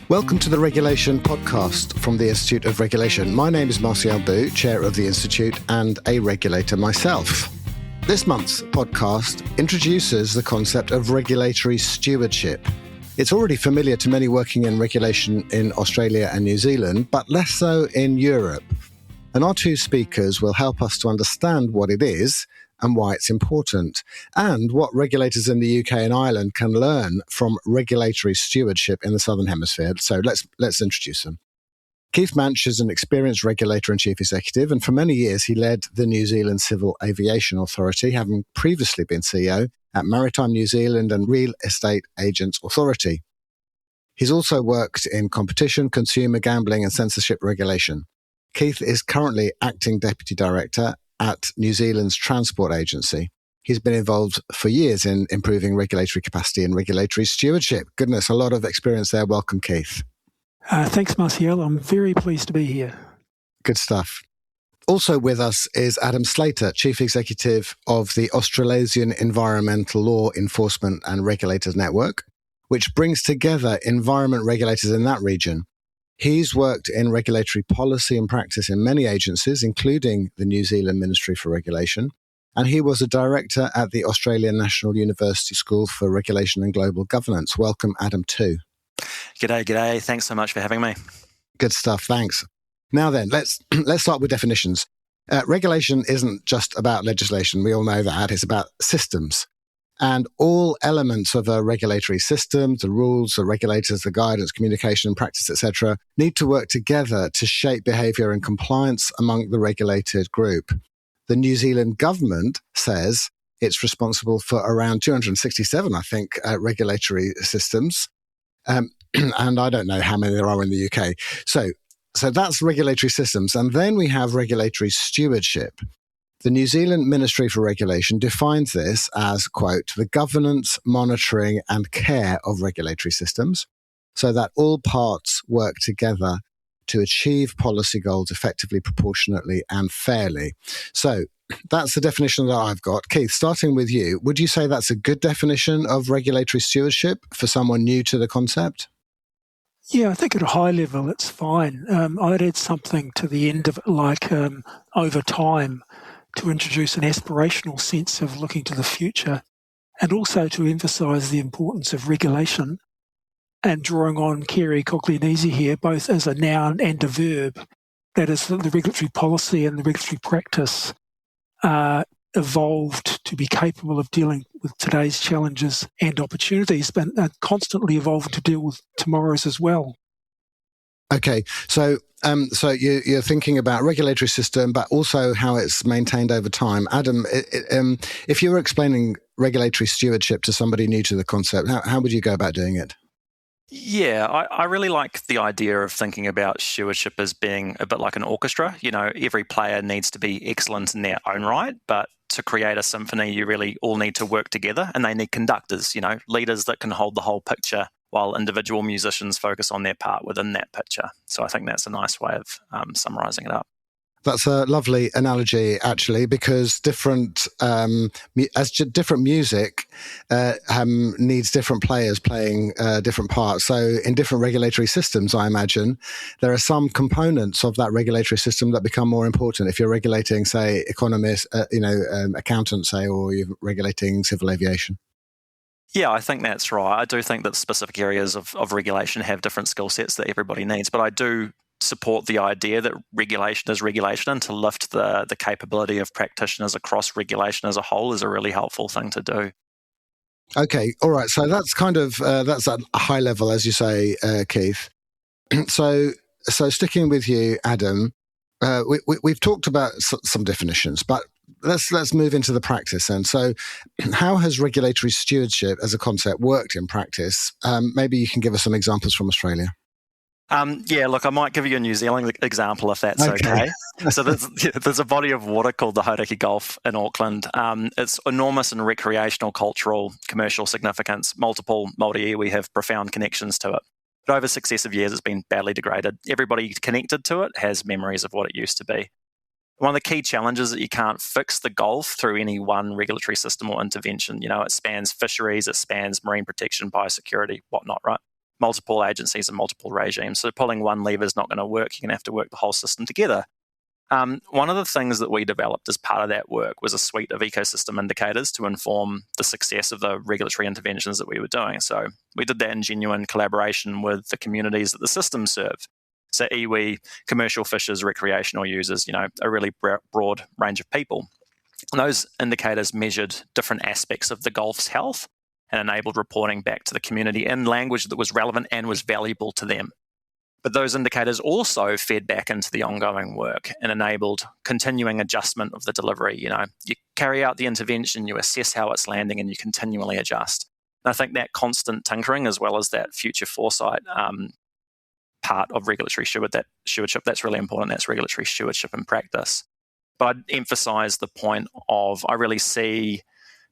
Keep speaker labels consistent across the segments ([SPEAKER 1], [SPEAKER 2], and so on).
[SPEAKER 1] Welcome to the Regulation Podcast from the Institute of Regulation. My name is Marcial Boo, Chair of the Institute and a regulator myself. This month's podcast introduces the concept of regulatory stewardship. It's already familiar to many working in regulation in Australia and New Zealand, but less so in Europe. And our two speakers will help us to understand what it is and why it's important, and what regulators in the UK and Ireland can learn from regulatory stewardship in the Southern Hemisphere. So let's introduce them. Keith Manch is an experienced regulator and chief executive, and for many years he led the New Zealand Civil Aviation Authority, having previously been CEO at Maritime New Zealand and Real Estate Agents Authority. He's also worked in competition, consumer gambling and censorship regulation. Keith is currently acting deputy director at New Zealand's Transport Agency. He's been involved for years in improving regulatory capacity and regulatory stewardship. Goodness, a lot of experience there. Welcome, Keith.
[SPEAKER 2] Thanks, Marcial. I'm very pleased to be here.
[SPEAKER 1] Good stuff. Also with us is Adam Slater, Chief Executive of the Australasian Environmental Law Enforcement and Regulators Network, which brings together environment regulators in that region. He's worked in regulatory policy and practice in many agencies, including the New Zealand Ministry for Regulation, and he was a director at the Australian National University School for Regulation and Global Governance. Welcome, Adam, too.
[SPEAKER 3] G'day. Thanks so much for having me.
[SPEAKER 1] Good stuff. Thanks. Now then, let's start with definitions. Regulation isn't just about legislation. We all know that. It's about systems. And all elements of a regulatory system, the rules, the regulators, the guidance, communication, practice, etc., need to work together to shape behaviour and compliance among the regulated group. The New Zealand government says it's responsible for around 267, I think, regulatory systems. And I don't know how many there are in the UK. So that's regulatory systems. And then we have regulatory stewardship. The New Zealand Ministry for Regulation defines this as, quote, the governance, monitoring and care of regulatory systems so that all parts work together to achieve policy goals effectively, proportionately and fairly. So that's the definition that I've got. Keith, starting with you, would you say that's a good definition of regulatory stewardship for someone new to the concept?
[SPEAKER 2] Yeah, I think at a high level it's fine. I'd add something to the end of it, like over time, to introduce an aspirational sense of looking to the future, and also to emphasise the importance of regulation and drawing on Kerry Coglianese here, both as a noun and a verb. That is, the regulatory policy and the regulatory practice evolved to be capable of dealing with today's challenges and opportunities, but are constantly evolving to deal with tomorrow's as well.
[SPEAKER 1] Okay, so you're thinking about regulatory system, but also how it's maintained over time. Adam, if you were explaining regulatory stewardship to somebody new to the concept, how would you go about doing it?
[SPEAKER 3] Yeah, I really like the idea of thinking about stewardship as being a bit like an orchestra. You know, every player needs to be excellent in their own right, but to create a symphony, you really all need to work together, and they need conductors, leaders that can hold the whole picture while individual musicians focus on their part within that picture. So I think that's a nice way of summarising it up.
[SPEAKER 1] That's a lovely analogy, actually, because different music needs different players playing different parts. So in different regulatory systems, I imagine, there are some components of that regulatory system that become more important. If you're regulating, say, economists, accountants, say, or you're regulating civil aviation.
[SPEAKER 3] Yeah, I think that's right. I do think that specific areas of regulation have different skill sets that everybody needs, but I do support the idea that regulation is regulation, and to lift the capability of practitioners across regulation as a whole is a really helpful thing to do.
[SPEAKER 1] Okay, all right. So that's kind of, that's at a high level, as you say, Keith. So sticking with you, Adam, we've talked about some definitions, but let's move into the practice then. So how has regulatory stewardship as a concept worked in practice? Maybe you can give us some examples from Australia.
[SPEAKER 3] Look, I might give you a New Zealand example if that's okay. So there's a body of water called the Hauraki Gulf in Auckland. It's enormous in recreational, cultural, commercial significance. Multiple multi-iwi have profound connections to it. But over successive years, it's been badly degraded. Everybody connected to it has memories of what it used to be. One of the key challenges is that you can't fix the Gulf through any one regulatory system or intervention. It spans fisheries, it spans marine protection, biosecurity, whatnot, right? multiple agencies and multiple regimes. So pulling one lever is not going to work. You're going to have to work the whole system together. One of the things that we developed as part of that work was a suite of ecosystem indicators to inform the success of the regulatory interventions that we were doing. So we did that in genuine collaboration with the communities that the system served. So iwi, commercial fishers, recreational users, a really broad range of people. And those indicators measured different aspects of the Gulf's health and enabled reporting back to the community in language that was relevant and was valuable to them. But those indicators also fed back into the ongoing work and enabled continuing adjustment of the delivery. You carry out the intervention, you assess how it's landing, and you continually adjust. And I think that constant tinkering, as well as that future foresight part of regulatory stewardship, that's really important. That's regulatory stewardship in practice. But I'd emphasise the point of I really see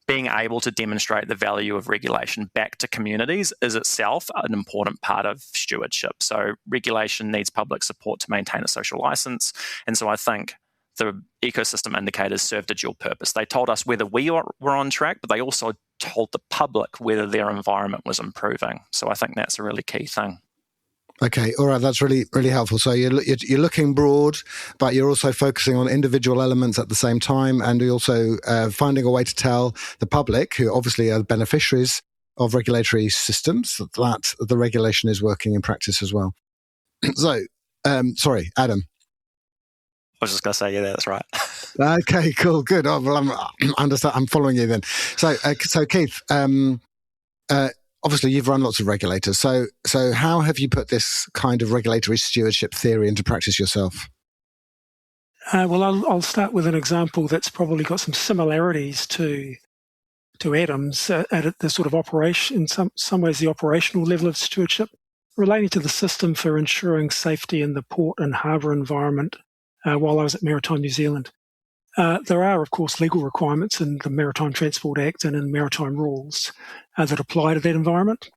[SPEAKER 3] being able to demonstrate the value of regulation back to communities is itself an important part of stewardship. So regulation needs public support to maintain a social licence. And so I think the ecosystem indicators served a dual purpose. They told us whether we were on track, but they also told the public whether their environment was improving. So I think that's a really key thing.
[SPEAKER 1] Okay, all right, that's really, really helpful. So you're looking broad, but you're also focusing on individual elements at the same time, and you're also finding a way to tell the public, who obviously are beneficiaries of regulatory systems, that the regulation is working in practice as well. So, sorry, Adam.
[SPEAKER 3] I was just going to say, yeah, that's right.
[SPEAKER 1] Okay, cool, good. Oh, well, I'm following you then. So Keith, obviously, you've run lots of regulators. So how have you put this kind of regulatory stewardship theory into practice yourself?
[SPEAKER 2] Well, I'll start with an example that's probably got some similarities to Adam's at the sort of operation, in some ways, the operational level of stewardship relating to the system for ensuring safety in the port and harbour environment while I was at Maritime New Zealand. There are, of course, legal requirements in the Maritime Transport Act and in maritime rules that apply to that environment.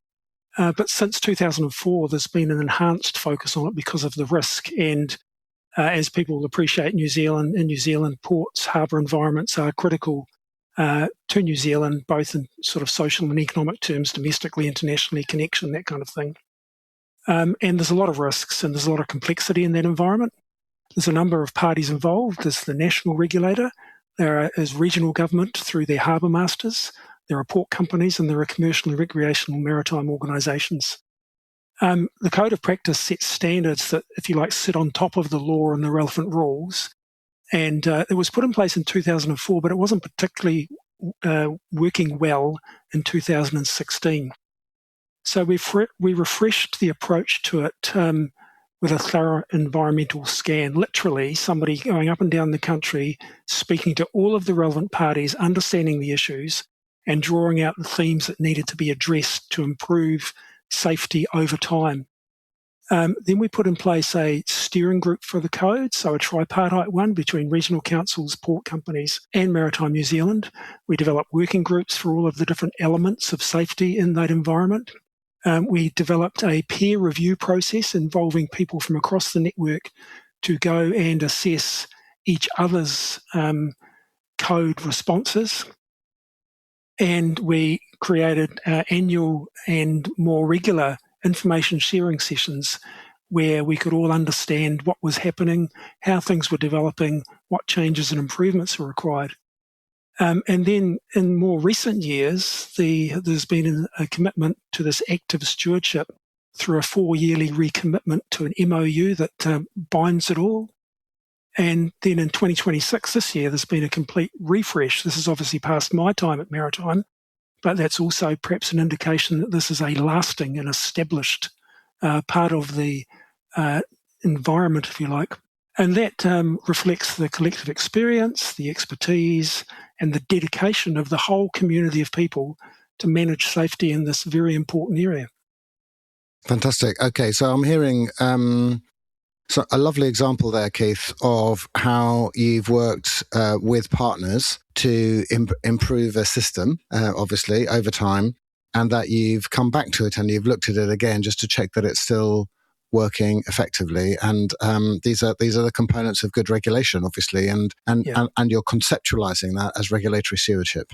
[SPEAKER 2] But since 2004, there's been an enhanced focus on it because of the risk. And as people appreciate in New Zealand, ports, harbour environments are critical to New Zealand, both in sort of social and economic terms, domestically, internationally, connection, that kind of thing. And there's a lot of risks and there's a lot of complexity in that environment. There's a number of parties involved. There's the national regulator. There is regional government through their harbour masters. There are port companies and there are commercial and recreational maritime organisations. The Code of Practice sets standards that, if you like, sit on top of the law and the relevant rules. And it was put in place in 2004, but it wasn't particularly working well in 2016. So we refreshed the approach to it with a thorough environmental scan, literally somebody going up and down the country, speaking to all of the relevant parties, understanding the issues, and drawing out the themes that needed to be addressed to improve safety over time. Then we put in place a steering group for the code, so a tripartite one between regional councils, port companies, and Maritime New Zealand. We developed working groups for all of the different elements of safety in that environment. We developed a peer review process involving people from across the network to go and assess each other's code responses. And we created annual and more regular information sharing sessions where we could all understand what was happening, how things were developing, what changes and improvements were required. And then in more recent years, there's been a commitment to this active stewardship through a 4-yearly recommitment to an MOU that binds it all. And then in 2026, this year, there's been a complete refresh. This is obviously past my time at Maritime, but that's also perhaps an indication that this is a lasting and established part of the environment, if you like. And that reflects the collective experience, the expertise, and the dedication of the whole community of people to manage safety in this very important area.
[SPEAKER 1] Fantastic. Okay, so I'm hearing so a lovely example there, Keith, of how you've worked with partners to improve a system, obviously, over time, and that you've come back to it and you've looked at it again just to check that it's still working effectively. And these are the components of good regulation, obviously, and you're conceptualizing that as regulatory stewardship.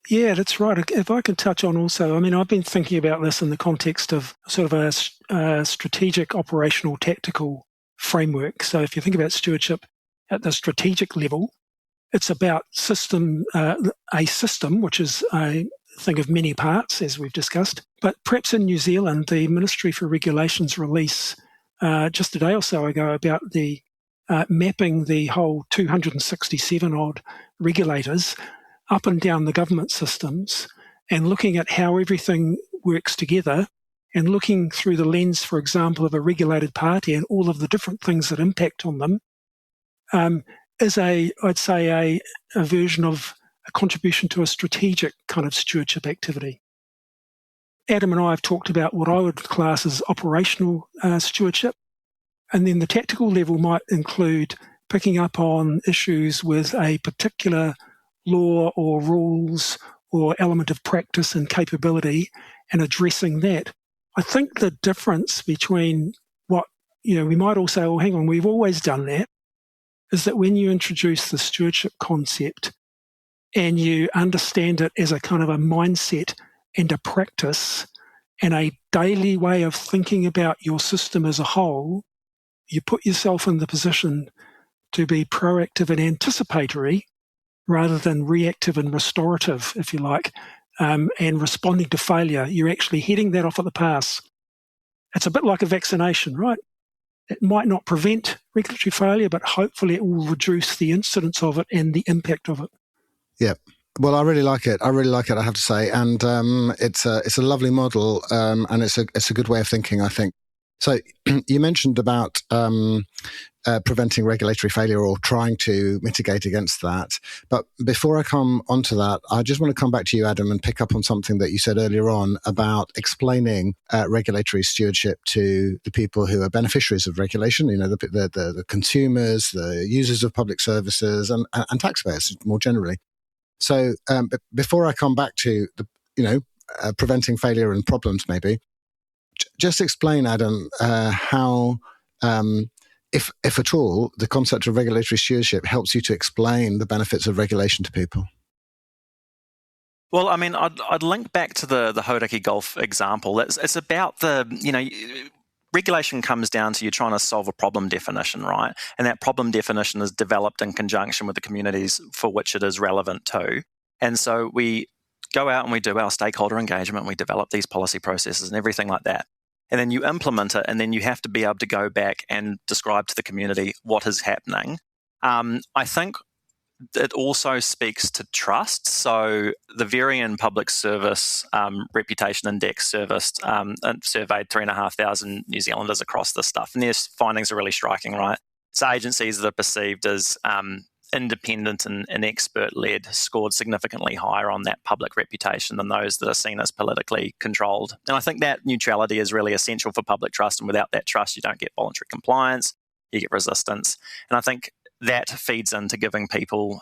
[SPEAKER 2] Yeah, that's right. If I can touch on also, I mean, I've been thinking about this in the context of sort of a strategic, operational, tactical framework. So if you think about stewardship at the strategic level, it's about a system, which is a thing of many parts, as we've discussed. But perhaps in New Zealand, the Ministry for Regulations release just a day or so ago about the mapping the whole 267 odd regulators up and down the government systems and looking at how everything works together and looking through the lens, for example, of a regulated party and all of the different things that impact on them, is I'd say a version of a contribution to a strategic kind of stewardship activity. Adam and I have talked about what I would class as operational stewardship. And then the tactical level might include picking up on issues with a particular law or rules or element of practice and capability and addressing that. I think the difference between what, we might all say, well, hang on, we've always done that, is that when you introduce the stewardship concept and you understand it as a kind of a mindset and a practice and a daily way of thinking about your system as a whole, you put yourself in the position to be proactive and anticipatory rather than reactive and restorative, if you like, and responding to failure. You're actually heading that off at the pass. It's a bit like a vaccination, right? It might not prevent regulatory failure, but hopefully it will reduce the incidence of it and the impact of it.
[SPEAKER 1] Yeah. Well, I really like it. I have to say. And it's a lovely model and it's a good way of thinking, I think. So you mentioned about preventing regulatory failure or trying to mitigate against that. But before I come onto that, I just want to come back to you, Adam, and pick up on something that you said earlier on about explaining regulatory stewardship to the people who are beneficiaries of regulation, the consumers, the users of public services and taxpayers more generally. So before I come back to preventing failure and problems maybe, just explain, Adam, how, if at all, the concept of regulatory stewardship helps you to explain the benefits of regulation to people.
[SPEAKER 3] Well, I mean, I'd link back to the Hauraki golf example. It's about regulation comes down to you trying to solve a problem definition, right? And that problem definition is developed in conjunction with the communities for which it is relevant to. And so we go out and we do our stakeholder engagement, we develop these policy processes and everything like that. And then you implement it, and then you have to be able to go back and describe to the community what is happening. I think it also speaks to trust. So the Varian Public Service Reputation Index surveyed 3,500 New Zealanders across this stuff. And their findings are really striking, right? So agencies that are perceived as independent and expert-led scored significantly higher on that public reputation than those that are seen as politically controlled. And I think that neutrality is really essential for public trust, and without that trust, you don't get voluntary compliance, you get resistance. And I think that feeds into giving people,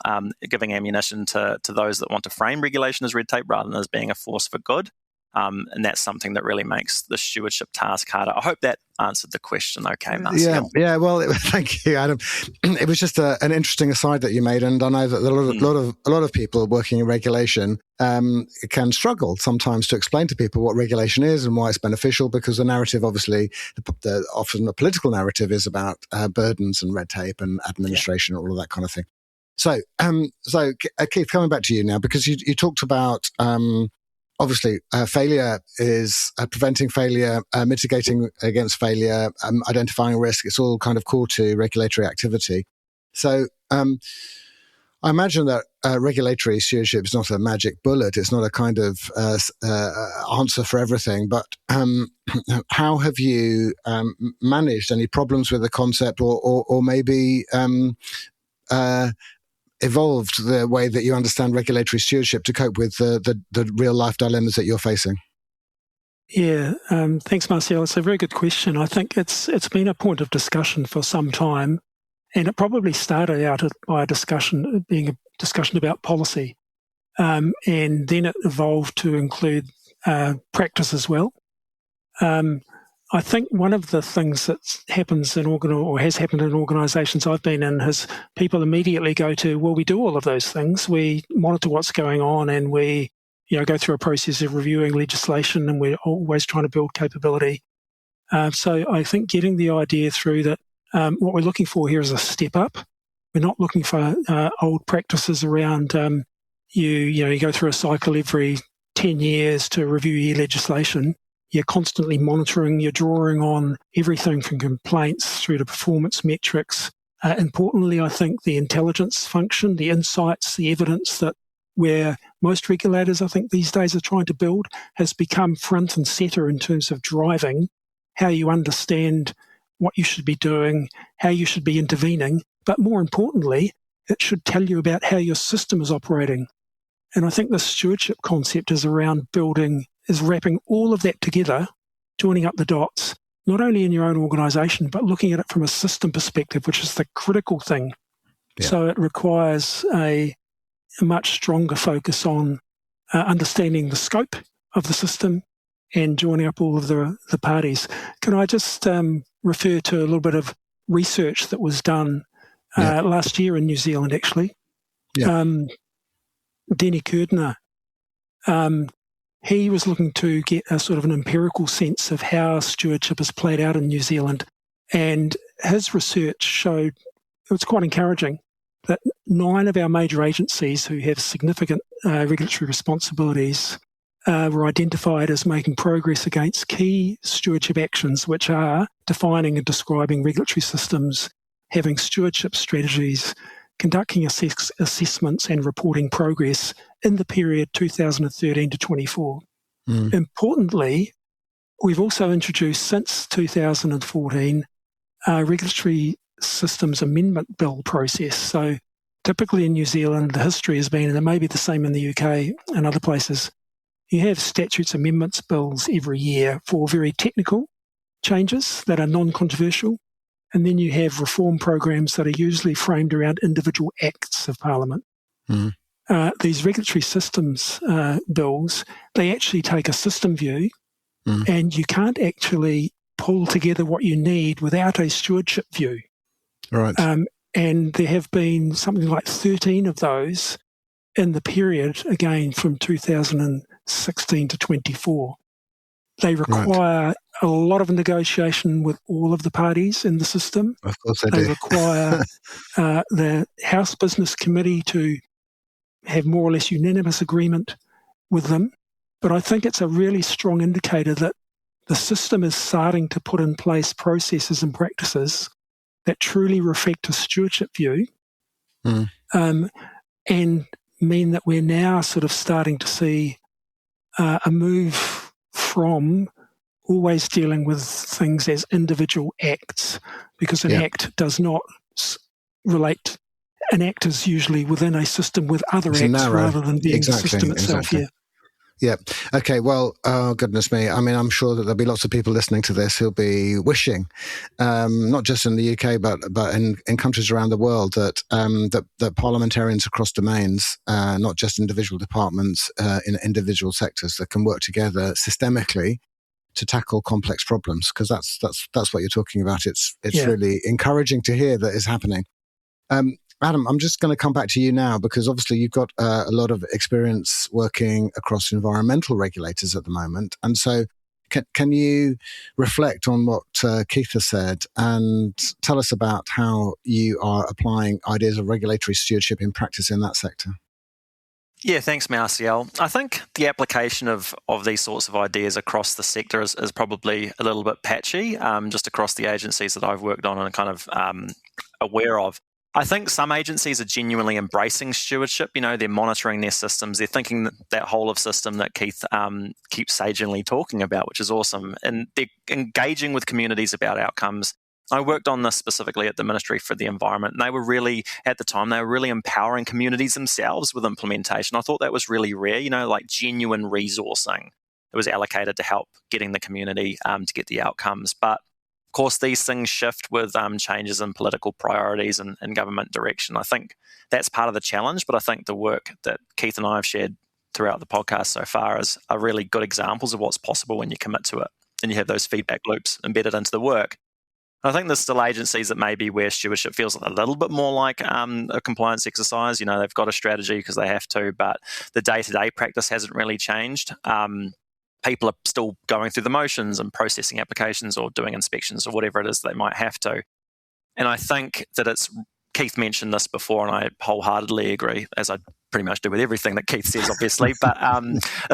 [SPEAKER 3] giving ammunition to those that want to frame regulation as red tape rather than as being a force for good. And that's something that really makes the stewardship task harder. I hope that answered the question okay, Marcial.
[SPEAKER 1] Yeah. Well, thank you, Adam. It was just an interesting aside that you made, and I know that a lot of people working in regulation can struggle sometimes to explain to people what regulation is and why it's beneficial, because the narrative, obviously, often the political narrative is about burdens and red tape and administration and all of that kind of thing. So Keith, coming back to you now, because you talked about obviously, failure is preventing failure, mitigating against failure, identifying risk. It's all kind of core to regulatory activity. So I imagine that regulatory stewardship is not a magic bullet. It's not a kind of answer for everything. But how have you managed any problems with the concept or maybe evolved the way that you understand regulatory stewardship to cope with the real life dilemmas that you're facing?
[SPEAKER 2] Yeah, thanks, Marcial. It's a very good question. I think it's been a point of discussion for some time, and it probably started out by being a discussion about policy, and then it evolved to include practice as well. I think one of the things that happens in has happened in organisations I've been in is people immediately go to, well, we do all of those things. We monitor what's going on, and we go through a process of reviewing legislation, and we're always trying to build capability. So I think getting the idea through that what we're looking for here is a step up. We're not looking for old practices around you go through a cycle every 10 years to review your legislation. You're constantly monitoring, you're drawing on everything from complaints through to performance metrics. Importantly, I think the intelligence function, the insights, the evidence that where most regulators, I think, these days are trying to build has become front and centre in terms of driving how you understand what you should be doing, how you should be intervening. But more importantly, it should tell you about how your system is operating. And I think the stewardship concept is wrapping all of that together, joining up the dots, not only in your own organisation, but looking at it from a system perspective, which is the critical thing. Yeah. So it requires a much stronger focus on understanding the scope of the system and joining up all of the parties. Can I just refer to a little bit of research that was done last year in New Zealand, actually? Yeah. Denny Kurdner, he was looking to get a sort of an empirical sense of how stewardship is played out in New Zealand. And his research showed, it was quite encouraging, that 9 of our major agencies who have significant regulatory responsibilities were identified as making progress against key stewardship actions, which are defining and describing regulatory systems, having stewardship strategies, conducting assessments and reporting progress in the period 2013 to 24. Importantly, we've also introduced since 2014 a regulatory systems amendment bill process. So typically in New Zealand, the history has been, and it may be the same in the UK and other places, you have statutes amendments bills every year for very technical changes that are non-controversial. And then you have reform programs that are usually framed around individual acts of Parliament. These regulatory systems bills, they actually take a system view, and you can't actually pull together what you need without a stewardship view.
[SPEAKER 1] Right.
[SPEAKER 2] And there have been something like 13 of those in the period, again, from 2016 to 24. They require a lot of negotiation with all of the parties in the system.
[SPEAKER 1] Of course they do.
[SPEAKER 2] They require the House Business Committee to have more or less unanimous agreement with them. But I think it's a really strong indicator that the system is starting to put in place processes and practices that truly reflect a stewardship view and mean that we're now sort of starting to see a move from always dealing with things as individual acts, because an act does not relate. An act is usually within a system with other acts rather than being the system itself.
[SPEAKER 1] Yeah. Okay. Well, oh, goodness me. I mean, I'm sure that there'll be lots of people listening to this who'll be wishing, not just in the UK, but in countries around the world, that parliamentarians across domains, not just individual departments in individual sectors, that can work together systemically to tackle complex problems. Because that's what you're talking about. It's really encouraging to hear that is happening. Adam, I'm just going to come back to you now, because obviously you've got a lot of experience working across environmental regulators at the moment. And so can you reflect on what Keith has said and tell us about how you are applying ideas of regulatory stewardship in practice in that sector?
[SPEAKER 3] Yeah, thanks, Marcial. I think the application of these sorts of ideas across the sector is probably a little bit patchy, just across the agencies that I've worked on and kind of aware of. I think some agencies are genuinely embracing stewardship. They're monitoring their systems. They're thinking that whole of system that Keith keeps sagely talking about, which is awesome. And they're engaging with communities about outcomes. I worked on this specifically at the Ministry for the Environment, and they were really empowering communities themselves with implementation. I thought that was really rare, like genuine resourcing that was allocated to help getting the community to get the outcomes. But of course, these things shift with changes in political priorities and government direction. I think that's part of the challenge, but I think the work that Keith and I have shared throughout the podcast so far are really good examples of what's possible when you commit to it. and you have those feedback loops embedded into the work. I think there's still agencies that maybe where stewardship feels a little bit more like a compliance exercise. They've got a strategy because they have to, but the day-to-day practice hasn't really changed. People are still going through the motions and processing applications or doing inspections or whatever it is they might have to. And I think that Keith mentioned this before, and I wholeheartedly agree, as I pretty much do with everything that Keith says, obviously, but I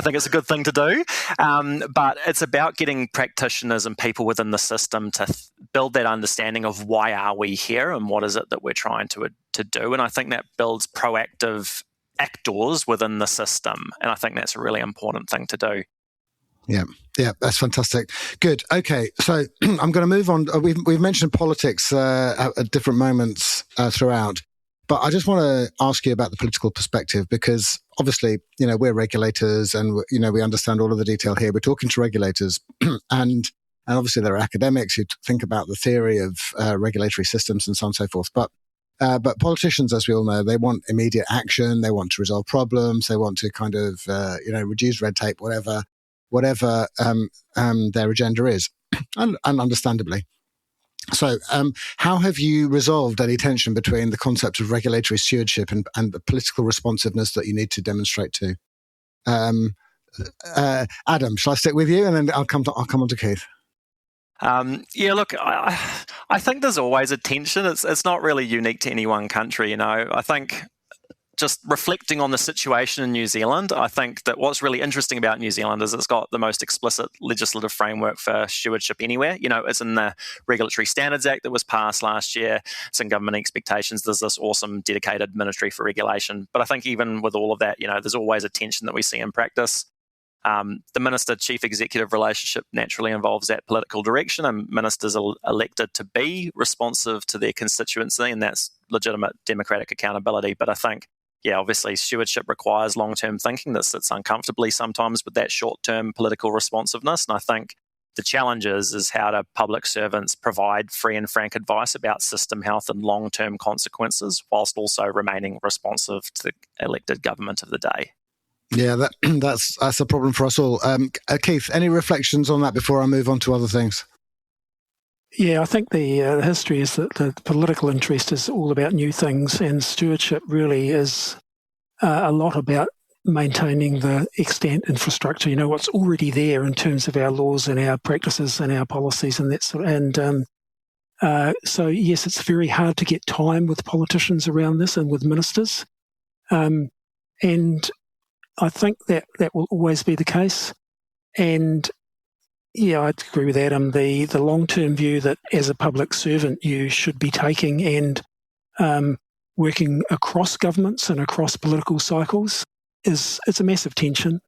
[SPEAKER 3] think it's a good thing to do. But it's about getting practitioners and people within the system to build that understanding of why are we here and what is it that we're trying to do. And I think that builds proactive actors within the system. And I think that's a really important thing to do.
[SPEAKER 1] Yeah, that's fantastic. Good. Okay, so I'm going to move on. We've mentioned politics at different moments throughout, but I just want to ask you about the political perspective because obviously, we're regulators and we understand all of the detail here. We're talking to regulators, and obviously there are academics who think about the theory of regulatory systems and so on and so forth. But politicians, as we all know, they want immediate action. They want to resolve problems. They want to kind of reduce red tape, whatever their agenda is, and understandably. So how have you resolved any tension between the concept of regulatory stewardship and the political responsiveness that you need to demonstrate to? Adam, shall I stick with you, and then I'll come on to Keith?
[SPEAKER 3] Look, I think there's always a tension. It's not really unique to any one country. I think just reflecting on the situation in New Zealand, I think that what's really interesting about New Zealand is it's got the most explicit legislative framework for stewardship anywhere. It's in the Regulatory Standards Act that was passed last year. It's in government expectations. There's this awesome dedicated ministry for regulation. But I think even with all of that, there's always a tension that we see in practice. The minister-chief executive relationship naturally involves that political direction, and ministers are elected to be responsive to their constituency, and that's legitimate democratic accountability. But I think obviously stewardship requires long-term thinking that sits uncomfortably sometimes with that short-term political responsiveness. And I think the challenge is how do public servants provide free and frank advice about system health and long-term consequences whilst also remaining responsive to the elected government of the day.
[SPEAKER 1] Yeah, that's a problem for us all. Keith, any reflections on that before I move on to other things?
[SPEAKER 2] Yeah, I think the history is that the political interest is all about new things, and stewardship really is a lot about maintaining the extant infrastructure. What's already there in terms of our laws and our practices and our policies and that sort. So yes, it's very hard to get time with politicians around this and with ministers, and I think that will always be the case. And yeah, I'd agree with Adam. The long-term view that as a public servant you should be taking and working across governments and across political cycles it's a massive tension.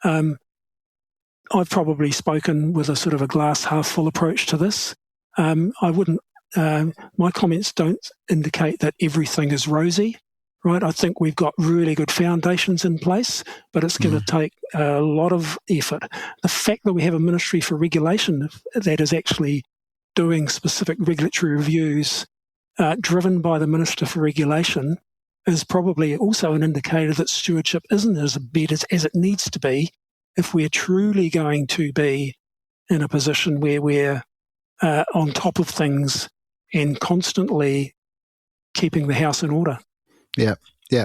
[SPEAKER 2] I've probably spoken with a sort of a glass half full approach to this. I wouldn't. My comments don't indicate that everything is rosy. Right, I think we've got really good foundations in place, but it's going to take a lot of effort. The fact that we have a Ministry for Regulation that is actually doing specific regulatory reviews driven by the Minister for Regulation is probably also an indicator that stewardship isn't as bad as it needs to be if we're truly going to be in a position where we're on top of things and constantly keeping the house in order.
[SPEAKER 1] Yeah.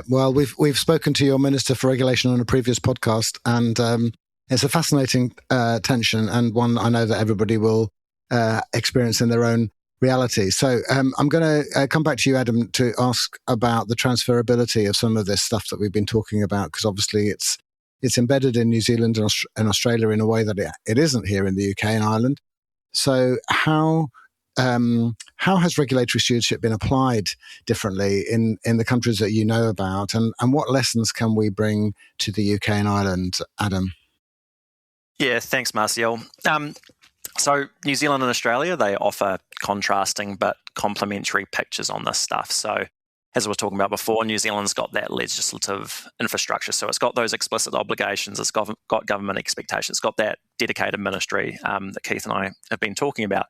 [SPEAKER 1] Well, we've spoken to your Minister for Regulation on a previous podcast, and it's a fascinating tension, and one I know that everybody will experience in their own reality. So I'm going to come back to you, Adam, to ask about the transferability of some of this stuff that we've been talking about, because obviously it's embedded in New Zealand and Australia in a way that it isn't here in the UK and Ireland. So how has regulatory stewardship been applied differently in the countries that you know about, and what lessons can we bring to the UK and Ireland, Adam?
[SPEAKER 3] Yeah, thanks, Marcial. So New Zealand and Australia, they offer contrasting but complementary pictures on this stuff. So as we were talking about before, New Zealand's got that legislative infrastructure. So it's got those explicit obligations, it's got government expectations, it's got that dedicated ministry that Keith and I have been talking about.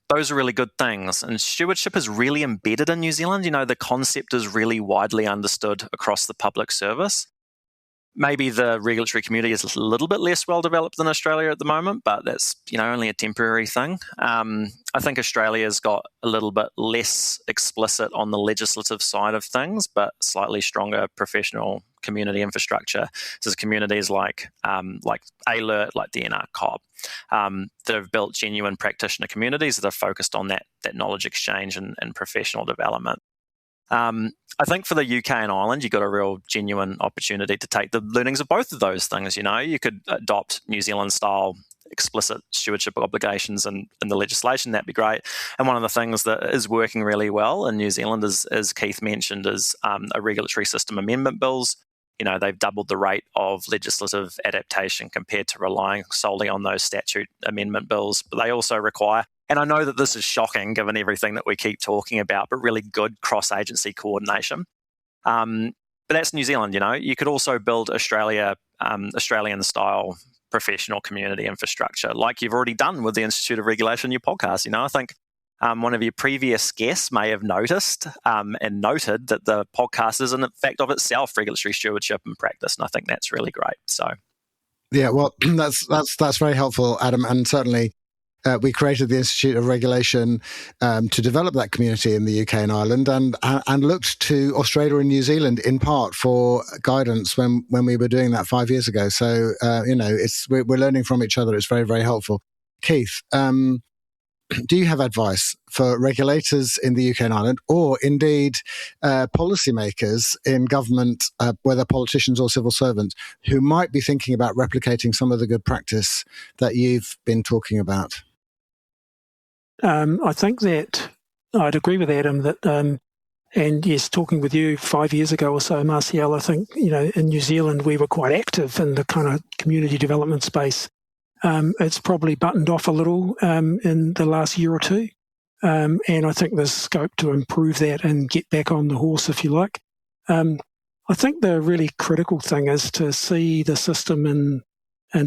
[SPEAKER 3] Those are really good things. And stewardship is really embedded in New Zealand. The concept is really widely understood across the public service. Maybe the regulatory community is a little bit less well developed than Australia at the moment, but that's only a temporary thing. I think Australia's got a little bit less explicit on the legislative side of things, but slightly stronger professional community infrastructure. So there's communities like ALERT, like DNR COP, that have built genuine practitioner communities that are focused on that knowledge exchange and professional development. I think for the UK and Ireland, you've got a real genuine opportunity to take the learnings of both of those things. You could adopt New Zealand-style explicit stewardship obligations in the legislation. That'd be great. And one of the things that is working really well in New Zealand, as Keith mentioned, is a regulatory system amendment bills. They've doubled the rate of legislative adaptation compared to relying solely on those statute amendment bills. But they also require, and I know that this is shocking given everything that we keep talking about, but really good cross-agency coordination. But that's New Zealand, You could also build Australian-style professional community infrastructure, like you've already done with the Institute of Regulation, your podcast. I think one of your previous guests may have noticed and noted that the podcast is, in fact, of itself regulatory stewardship and practice, and I think that's really great. So,
[SPEAKER 1] yeah, well, that's very helpful, Adam, and certainly we created the Institute of Regulation to develop that community in the UK and Ireland, and looked to Australia and New Zealand in part for guidance when we were doing that 5 years ago. So we're learning from each other. It's very, very helpful. Keith, do you have advice for regulators in the UK and Ireland, or indeed policymakers in government, whether politicians or civil servants, who might be thinking about replicating some of the good practice that you've been talking about?
[SPEAKER 2] I think that I'd agree with Adam that, and yes, talking with you 5 years ago or so, Marcial, I think, in New Zealand we were quite active in the kind of community development space. It's probably buttoned off a little in the last year or two. And I think there's scope to improve that and get back on the horse, if you like. I think the really critical thing is to see the system in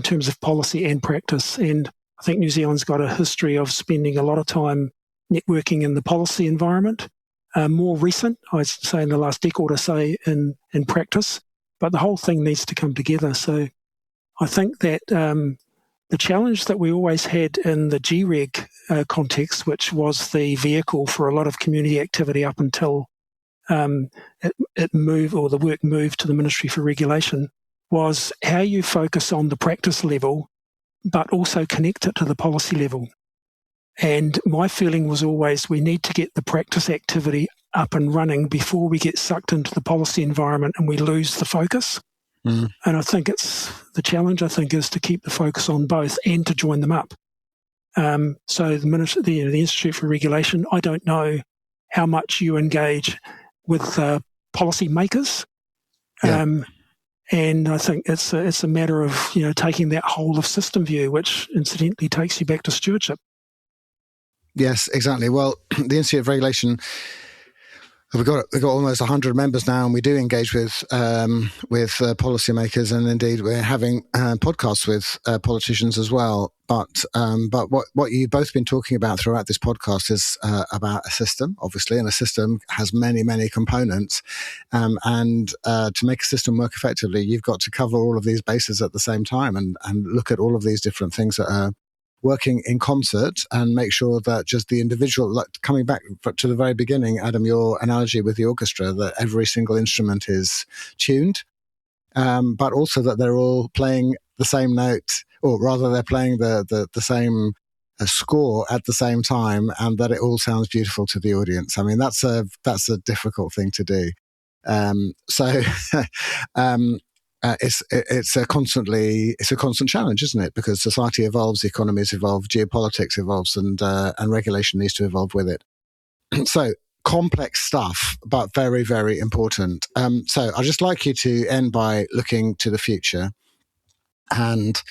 [SPEAKER 2] terms of policy and practice. And I think New Zealand's got a history of spending a lot of time networking in the policy environment. More recent, I'd say in the last decade or so in practice. But the whole thing needs to come together. So I think that the challenge that we always had in the GREG context, which was the vehicle for a lot of community activity up until it moved, or the work moved to the Ministry for Regulation, was how you focus on the practice level, but also connect it to the policy level. And my feeling was always we need to get the practice activity up and running before we get sucked into the policy environment and we lose the focus. And I think it's the challenge, is to keep the focus on both and to join them up. So the Institute for Regulation, I don't know how much you engage with policy makers. Yeah. And I think it's a matter of taking that whole of system view, which incidentally takes you back to stewardship.
[SPEAKER 1] Yes, exactly. Well, the Institute of Regulation, we've got almost 100 members now, and we do engage with policymakers, and indeed we're having podcasts with politicians as well. But what you've both been talking about throughout this podcast is about a system, obviously, and a system has many, many components. And to make a system work effectively, you've got to cover all of these bases at the same time and look at all of these different things that are working in concert, and make sure that just the individual, like coming back to the very beginning, Adam, your analogy with the orchestra, that every single instrument is tuned, but also that they're all playing the same note, or rather they're playing the same score at the same time, and that it all sounds beautiful to the audience. I mean, that's a difficult thing to do. It's a constant challenge, isn't it? Because society evolves, economies evolve, geopolitics evolves, and regulation needs to evolve with it. So complex stuff, but very, very important. So I'd just like you to end by looking to the future and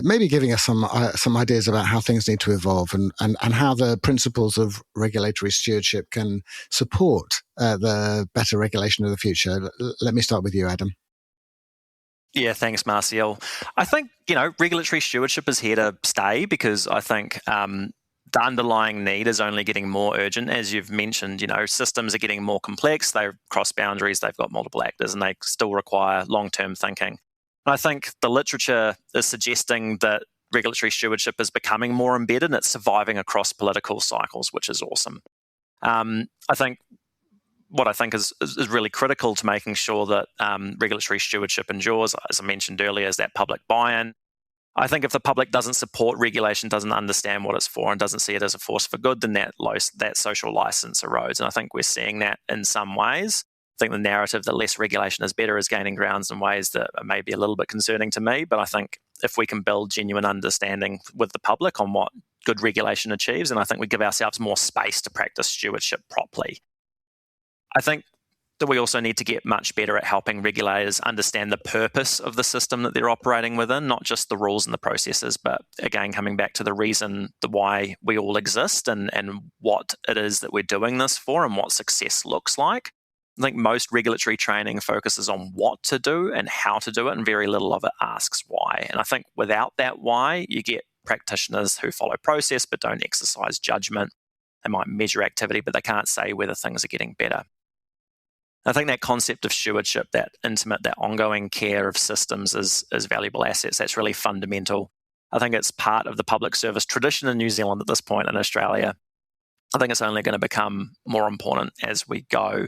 [SPEAKER 1] maybe giving us some ideas about how things need to evolve and how the principles of regulatory stewardship can support the better regulation of the future. Let me start with you, Adam.
[SPEAKER 3] Yeah, thanks, Marcial. I think, regulatory stewardship is here to stay, because I think the underlying need is only getting more urgent. As you've mentioned, systems are getting more complex. They cross boundaries. They've got multiple actors, and they still require long-term thinking. And I think the literature is suggesting that regulatory stewardship is becoming more embedded and it's surviving across political cycles, which is awesome. I think is really critical to making sure that regulatory stewardship endures, as I mentioned earlier, is that public buy-in. I think if the public doesn't support regulation, doesn't understand what it's for, and doesn't see it as a force for good, then that social license erodes. And I think we're seeing that in some ways. I think the narrative that less regulation is better is gaining grounds in ways that are maybe a little bit concerning to me. But I think if we can build genuine understanding with the public on what good regulation achieves, and I think we give ourselves more space to practice stewardship properly. I think that we also need to get much better at helping regulators understand the purpose of the system that they're operating within, not just the rules and the processes, but again, coming back to the reason, the why we all exist and what it is that we're doing this for and what success looks like. I think most regulatory training focuses on what to do and how to do it, and very little of it asks why. And I think without that why, you get practitioners who follow process but don't exercise judgment. They might measure activity, but they can't say whether things are getting better. I think that concept of stewardship, that intimate, that ongoing care of systems is valuable assets. That's really fundamental. I think it's part of the public service tradition in New Zealand at this point. In Australia, I think it's only going to become more important as we go.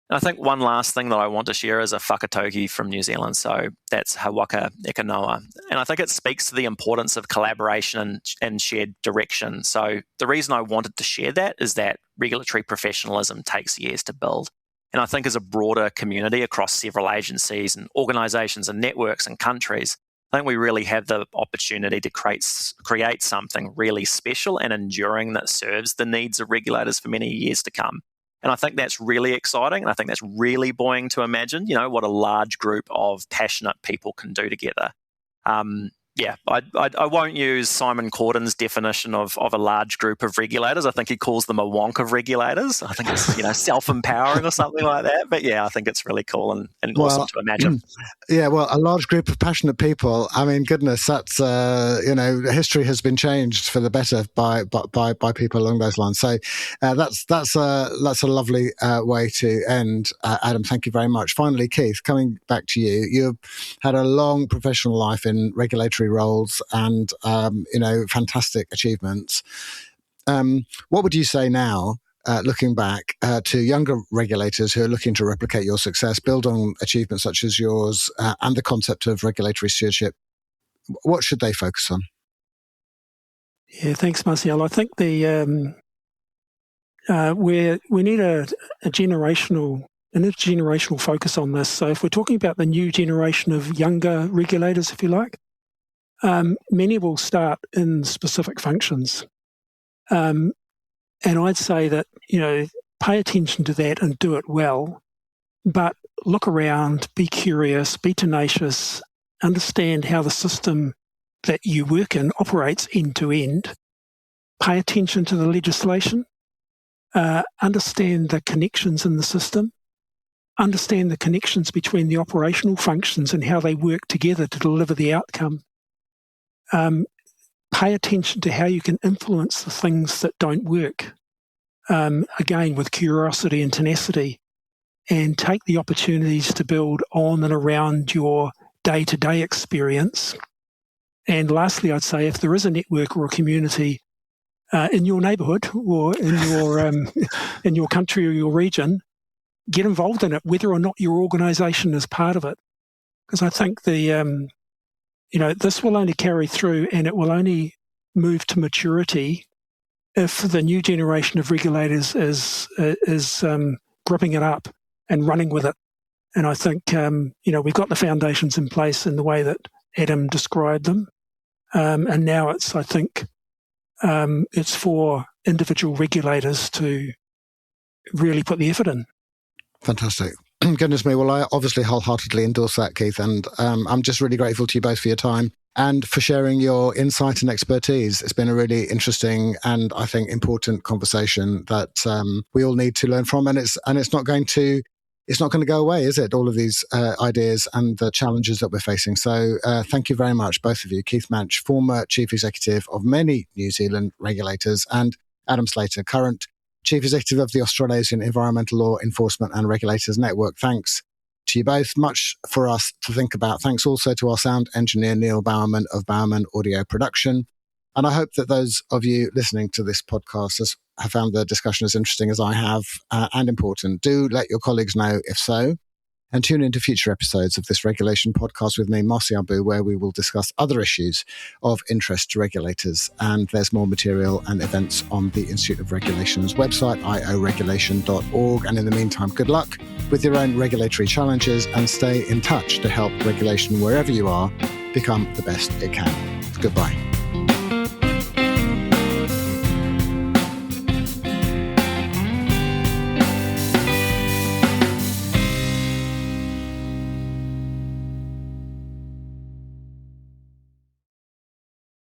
[SPEAKER 3] And I think one last thing that I want to share is a whakatauki from New Zealand. So that's hawaka eka noa. And I think it speaks to the importance of collaboration and shared direction. So the reason I wanted to share that is that regulatory professionalism takes years to build. And I think as a broader community across several agencies and organisations and networks and countries, I think we really have the opportunity to create something really special and enduring that serves the needs of regulators for many years to come. And I think that's really exciting. And I think that's really buoying to imagine, what a large group of passionate people can do together. I won't use Simon Corden's definition of a large group of regulators. I think he calls them a wonk of regulators. I think it's self-empowering or something like that. But yeah, I think it's really cool and awesome to imagine.
[SPEAKER 1] Yeah, well, a large group of passionate people. I mean, goodness, that's history has been changed for the better by people along those lines. So that's a lovely way to end. Adam, thank you very much. Finally, Keith, coming back to you, you've had a long professional life in regulatory roles and fantastic achievements. What would you say now, looking back, to younger regulators who are looking to replicate your success, build on achievements such as yours, and the concept of regulatory stewardship? What should they focus on?
[SPEAKER 2] Yeah, thanks, Marcial. I think we need a intergenerational focus on this. So if we're talking about the new generation of younger regulators, if you like, many will start in specific functions. And I'd say that, pay attention to that and do it well, but look around, be curious, be tenacious, understand how the system that you work in operates end to end, pay attention to the legislation, understand the connections in the system, understand the connections between the operational functions and how they work together to deliver the outcome. Pay attention to how you can influence the things that don't work, again, with curiosity and tenacity, and take the opportunities to build on and around your day-to-day experience. And lastly, I'd say if there is a network or a community in your neighbourhood or in your country or your region, get involved in it, whether or not your organisation is part of it. Because I think this will only carry through and it will only move to maturity if the new generation of regulators is gripping it up and running with it. And I think, we've got the foundations in place in the way that Adam described them. And now it's for individual regulators to really put the effort in.
[SPEAKER 1] Fantastic. Goodness me. Well, I obviously wholeheartedly endorse that, Keith. And I'm just really grateful to you both for your time and for sharing your insight and expertise. It's been a really interesting and I think important conversation that we all need to learn from. And it's not going to it's not going to go away, is it? All of these ideas and the challenges that we're facing. So thank you very much, both of you. Keith Manch, former Chief Executive of many New Zealand regulators, and Adam Slater, current Chief Executive of the Australasian Environmental Law Enforcement and Regulators Network. Thanks to you both. Much for us to think about. Thanks also to our sound engineer, Neil Bowerman of Bowerman Audio Production. And I hope that those of you listening to this podcast have found the discussion as interesting as I have and important. Do let your colleagues know if so. And tune into future episodes of this regulation podcast with me, Marcial Boo, where we will discuss other issues of interest to regulators. And there's more material and events on the Institute of Regulation's website, ioregulation.org. And in the meantime, good luck with your own regulatory challenges and stay in touch to help regulation wherever you are become the best it can. Goodbye.